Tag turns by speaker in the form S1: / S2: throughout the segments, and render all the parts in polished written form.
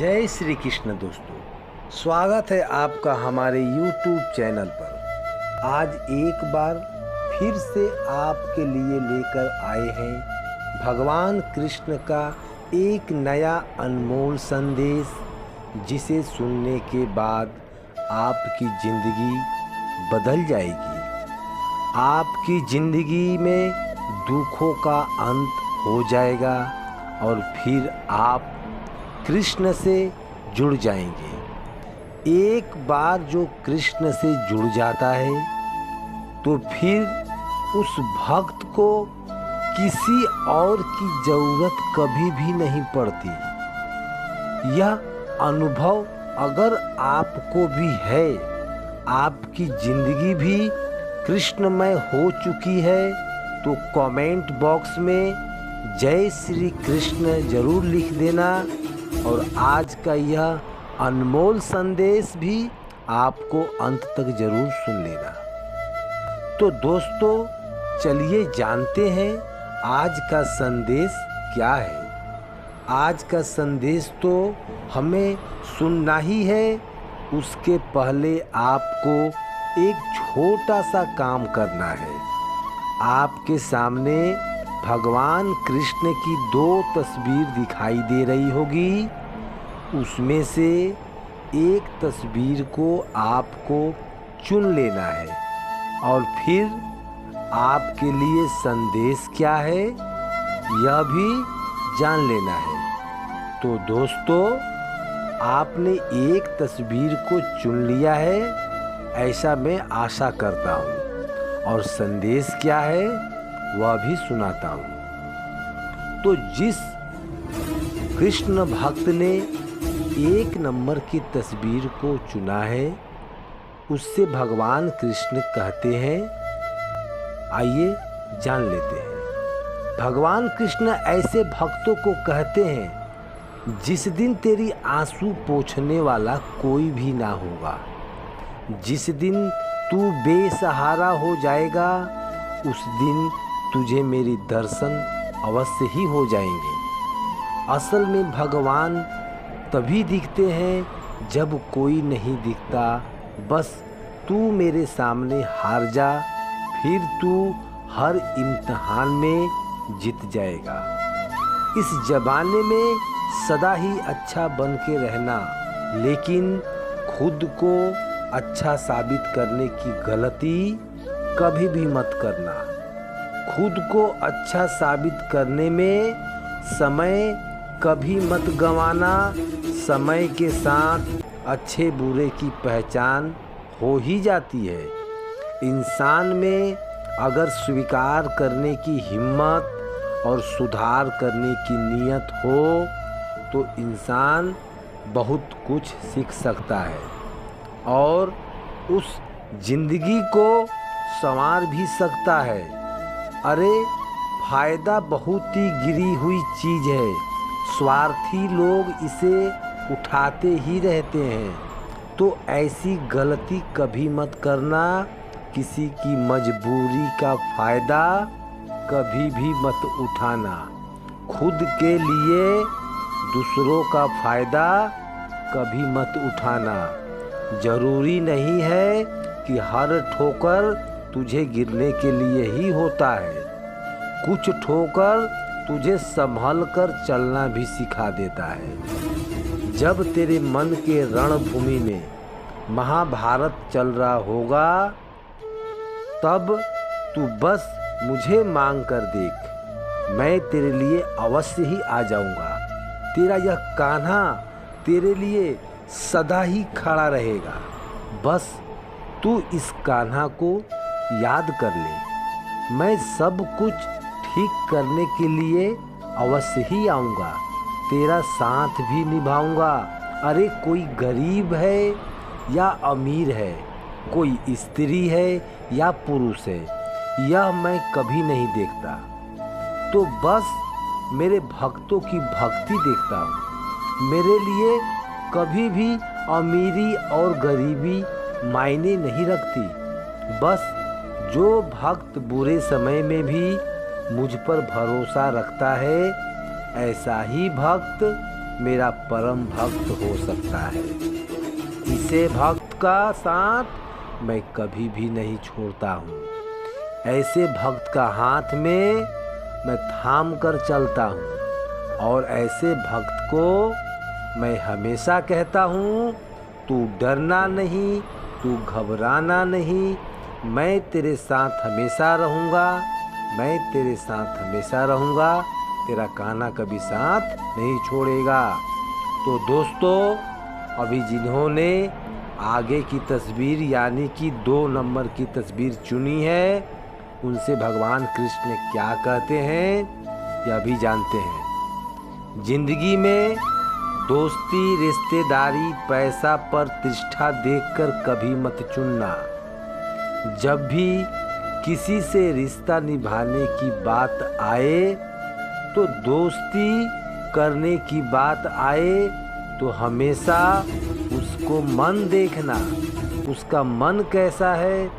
S1: जय श्री कृष्ण दोस्तों, स्वागत है आपका हमारे YouTube चैनल पर। आज एक बार फिर से आपके लिए लेकर आए हैं भगवान कृष्ण का एक नया अनमोल संदेश, जिसे सुनने के बाद आपकी ज़िंदगी बदल जाएगी। आपकी ज़िंदगी में दुखों का अंत हो जाएगा और फिर आप कृष्ण से जुड़ जाएंगे। एक बार जो कृष्ण से जुड़ जाता है तो फिर उस भक्त को किसी और की ज़रूरत कभी भी नहीं पड़ती। यह अनुभव अगर आपको भी है, आपकी ज़िंदगी भी कृष्णमय हो चुकी है, तो कमेंट बॉक्स में जय श्री कृष्ण ज़रूर लिख देना और आज का यह अनमोल संदेश भी आपको अंत तक ज़रूर सुन लेना। तो दोस्तों, चलिए जानते हैं आज का संदेश क्या है। आज का संदेश तो हमें सुनना ही है, उसके पहले आपको एक छोटा सा काम करना है। आपके सामने भगवान कृष्ण की 2 तस्वीर दिखाई दे रही होगी। उसमें से एक तस्वीर को आपको चुन लेना है और फिर आपके लिए संदेश क्या है यह भी जान लेना है। तो दोस्तों, आपने एक तस्वीर को चुन लिया है, ऐसा मैं आशा करता हूँ, और संदेश क्या है वह भी सुनाता हूँ। तो जिस कृष्ण भक्त ने 1 नंबर की तस्वीर को चुना है, उससे भगवान कृष्ण कहते हैं, आइए जान लेते हैं। भगवान कृष्ण ऐसे भक्तों को कहते हैं जिस दिन तेरी आंसू पोंछने वाला कोई भी ना होगा, जिस दिन तू बेसहारा हो जाएगा, उस दिन तुझे मेरी दर्शन अवश्य ही हो जाएंगे। असल में भगवान तभी दिखते हैं जब कोई नहीं दिखता। बस तू मेरे सामने हार जा, फिर तू हर इम्तिहान में जीत जाएगा। इस ज़माने में सदा ही अच्छा बन के रहना, लेकिन खुद को अच्छा साबित करने की गलती कभी भी मत करना। खुद को अच्छा साबित करने में समय कभी मत गंवाना। समय के साथ अच्छे बुरे की पहचान हो ही जाती है। इंसान में अगर स्वीकार करने की हिम्मत और सुधार करने की नीयत हो तो इंसान बहुत कुछ सीख सकता है और उस जिंदगी को संवार भी सकता है। अरे, फायदा बहुत ही गिरी हुई चीज़ है, स्वार्थी लोग इसे उठाते ही रहते हैं। तो ऐसी गलती कभी मत करना। किसी की मजबूरी का फ़ायदा कभी भी मत उठाना। खुद के लिए दूसरों का फ़ायदा कभी मत उठाना। ज़रूरी नहीं है कि हर ठोकर तुझे गिरने के लिए ही होता है। कुछ ठोकर तुझे संभल कर चलना भी सिखा देता है। जब तेरे मन के रणभूमि में महाभारत चल रहा होगा, तब तू बस मुझे मांग कर देख, मैं तेरे लिए अवश्य ही आ जाऊंगा। तेरा यह कान्हा तेरे लिए सदा ही खड़ा रहेगा। बस तू इस कान्हा को याद कर ले। मैं सब कुछ ठीक करने के लिए अवश्य ही आऊँगा, तेरा साथ भी निभाऊंगा। अरे, कोई गरीब है या अमीर है, कोई स्त्री है या पुरुष है, यह मैं कभी नहीं देखता। तो बस मेरे भक्तों की भक्ति देखता हूँ। मेरे लिए कभी भी अमीरी और गरीबी मायने नहीं रखती। बस जो भक्त बुरे समय में भी मुझ पर भरोसा रखता है, ऐसा ही भक्त मेरा परम भक्त हो सकता है। इसे भक्त का साथ मैं कभी भी नहीं छोड़ता हूँ। ऐसे भक्त का हाथ में मैं थाम कर चलता हूँ और ऐसे भक्त को मैं हमेशा कहता हूँ, तू डरना नहीं, तू घबराना नहीं, मैं तेरे साथ हमेशा रहूँगा, मैं तेरे साथ हमेशा रहूँगा, तेरा कान्हा कभी साथ नहीं छोड़ेगा। तो दोस्तों, अभी जिन्होंने आगे की तस्वीर यानी कि 2 नंबर की तस्वीर चुनी है, उनसे भगवान कृष्ण क्या कहते हैं यह भी जानते हैं। जिंदगी में दोस्ती, रिश्तेदारी, पैसा, प्रतिष्ठा देखकर कभी मत चुनना। जब भी किसी से रिश्ता निभाने की बात आए, तो दोस्ती करने की बात आए, तो हमेशा उसको मन देखना, उसका मन कैसा है,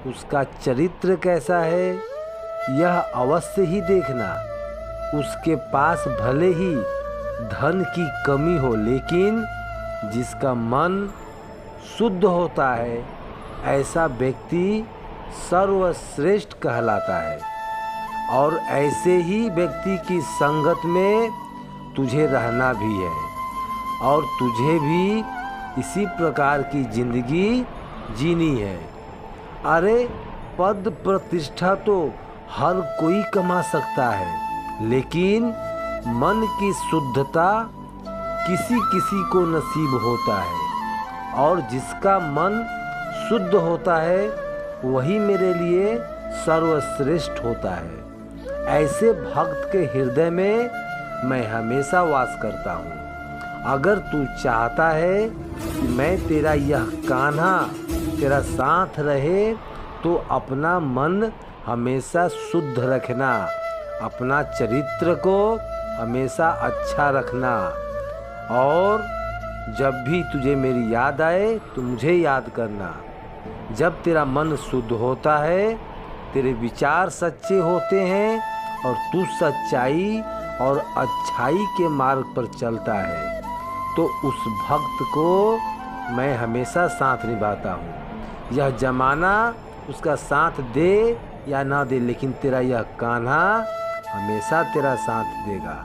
S1: उसका चरित्र कैसा है, यह अवश्य ही देखना। उसके पास भले ही धन की कमी हो, लेकिन जिसका मन शुद्ध होता है, ऐसा व्यक्ति सर्वश्रेष्ठ कहलाता है। और ऐसे ही व्यक्ति की संगत में तुझे रहना भी है और तुझे भी इसी प्रकार की जिंदगी जीनी है। अरे पद प्रतिष्ठा तो हर कोई कमा सकता है, लेकिन मन की शुद्धता किसी किसी को नसीब होता है। और जिसका मन शुद्ध होता है वही मेरे लिए सर्वश्रेष्ठ होता है। ऐसे भक्त के हृदय में मैं हमेशा वास करता हूँ। अगर तू चाहता है कि मैं तेरा यह कान्हा तेरा साथ रहे, तो अपना मन हमेशा शुद्ध रखना, अपना चरित्र को हमेशा अच्छा रखना। और जब भी तुझे मेरी याद आए तो मुझे याद करना। जब तेरा मन शुद्ध होता है, तेरे विचार सच्चे होते हैं और तू सच्चाई और अच्छाई के मार्ग पर चलता है, तो उस भक्त को मैं हमेशा साथ निभाता हूँ। यह जमाना उसका साथ दे या ना दे, लेकिन तेरा यह कान्हा हमेशा तेरा साथ देगा।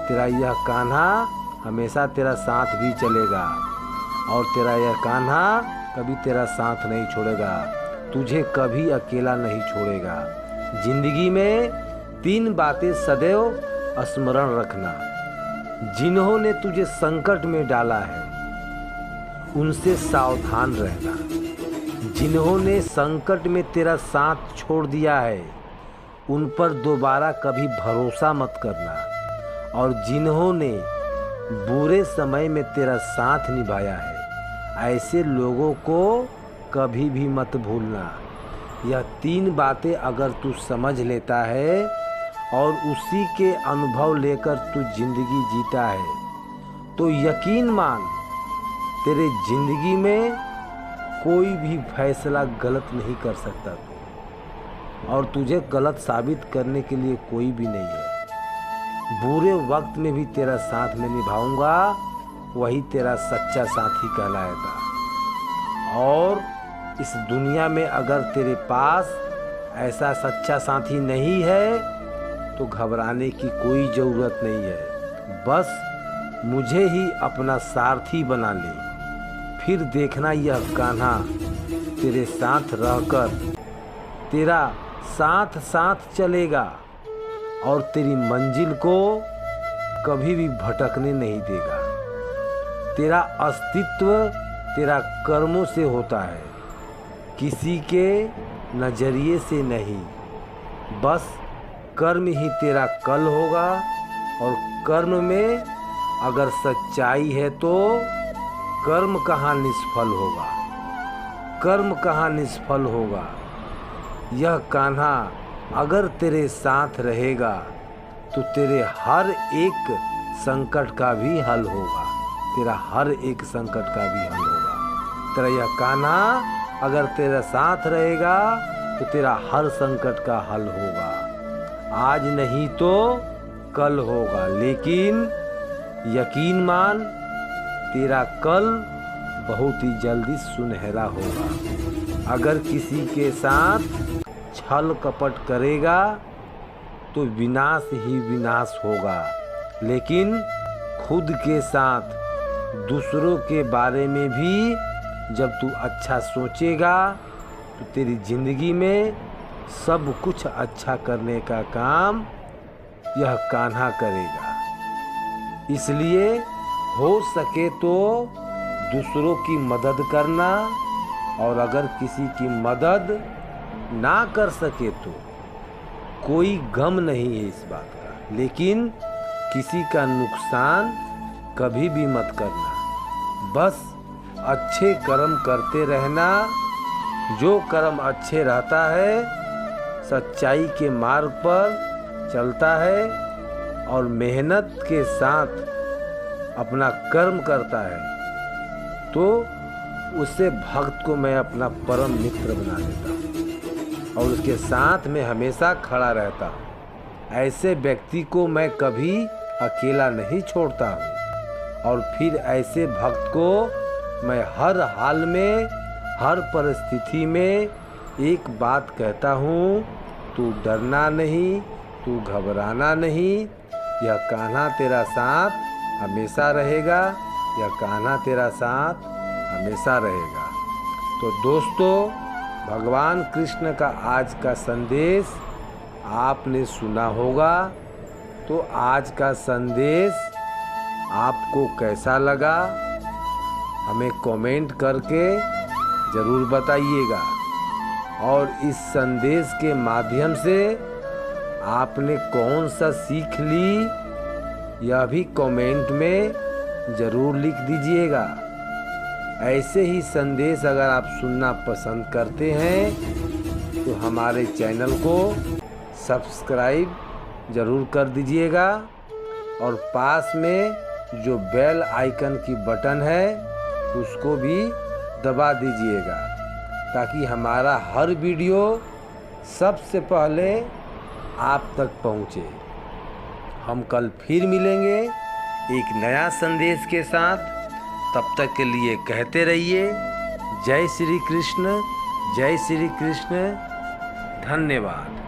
S1: तेरा यह कान्हा हमेशा तेरा साथ भी चलेगा और तेरा यह कान्हा कभी तेरा साथ नहीं छोड़ेगा, तुझे कभी अकेला नहीं छोड़ेगा। जिंदगी में 3 बातें सदैव स्मरण रखना। जिन्होंने तुझे संकट में डाला है उनसे सावधान रहना। जिन्होंने संकट में तेरा साथ छोड़ दिया है उन पर दोबारा कभी भरोसा मत करना। और जिन्होंने बुरे समय में तेरा साथ निभाया है, ऐसे लोगों को कभी भी मत भूलना। यह 3 बातें अगर तू समझ लेता है और उसी के अनुभव लेकर तू जिंदगी जीता है, तो यकीन मान तेरे जिंदगी में कोई भी फैसला गलत नहीं कर सकता तू, और तुझे गलत साबित करने के लिए कोई भी नहीं है। बुरे वक्त में भी तेरा साथ में निभाऊंगा, वही तेरा सच्चा साथी कहलाएगा। और इस दुनिया में अगर तेरे पास ऐसा सच्चा साथी नहीं है तो घबराने की कोई ज़रूरत नहीं है। बस मुझे ही अपना सारथी बना ले, फिर देखना यह कान्हा तेरे साथ रहकर तेरा साथ साथ चलेगा और तेरी मंजिल को कभी भी भटकने नहीं देगा। तेरा अस्तित्व तेरा कर्मों से होता है, किसी के नज़रिए से नहीं। बस कर्म ही तेरा कल होगा, और कर्म में अगर सच्चाई है तो कर्म कहाँ निष्फल होगा, कर्म कहाँ निष्फल होगा। यह कान्हा अगर तेरे साथ रहेगा तो तेरे हर एक संकट का भी हल होगा, तेरा हर एक संकट का भी हल होगा। तेरा यह कान्हा अगर तेरा साथ रहेगा तो तेरा हर संकट का हल होगा। आज नहीं तो कल होगा, लेकिन यकीन मान, तेरा कल बहुत ही जल्दी सुनहरा होगा। अगर किसी के साथ छल कपट करेगा तो विनाश ही विनाश होगा, लेकिन खुद के साथ दूसरों के बारे में भी जब तू अच्छा सोचेगा तो तेरी ज़िंदगी में सब कुछ अच्छा करने का काम यह कान्हा करेगा। इसलिए हो सके तो दूसरों की मदद करना, और अगर किसी की मदद ना कर सके तो कोई गम नहीं है इस बात का, लेकिन किसी का नुकसान कभी भी मत करना। बस अच्छे कर्म करते रहना। जो कर्म अच्छे रहता है, सच्चाई के मार्ग पर चलता है और मेहनत के साथ अपना कर्म करता है, तो उससे भक्त को मैं अपना परम मित्र बना देता हूँ और उसके साथ में हमेशा खड़ा रहता हूँ। ऐसे व्यक्ति को मैं कभी अकेला नहीं छोड़ता हूँ, और फिर ऐसे भक्त को मैं हर हाल में, हर परिस्थिति में एक बात कहता हूँ, तू डरना नहीं, तू घबराना नहीं, यह कान्हा तेरा साथ हमेशा रहेगा, यह कान्हा तेरा साथ हमेशा रहेगा। तो दोस्तों, भगवान कृष्ण का आज का संदेश आपने सुना होगा, तो आज का संदेश आपको कैसा लगा हमें कमेंट करके ज़रूर बताइएगा, और इस संदेश के माध्यम से आपने कौन सा सीख ली यह भी कमेंट में ज़रूर लिख दीजिएगा। ऐसे ही संदेश अगर आप सुनना पसंद करते हैं तो हमारे चैनल को सब्सक्राइब ज़रूर कर दीजिएगा, और पास में जो बेल आइकन की बटन है उसको भी दबा दीजिएगा, ताकि हमारा हर वीडियो सबसे पहले आप तक पहुँचे। हम कल फिर मिलेंगे एक नया संदेश के साथ। तब तक के लिए कहते रहिए जय श्री कृष्ण, जय श्री कृष्ण। धन्यवाद।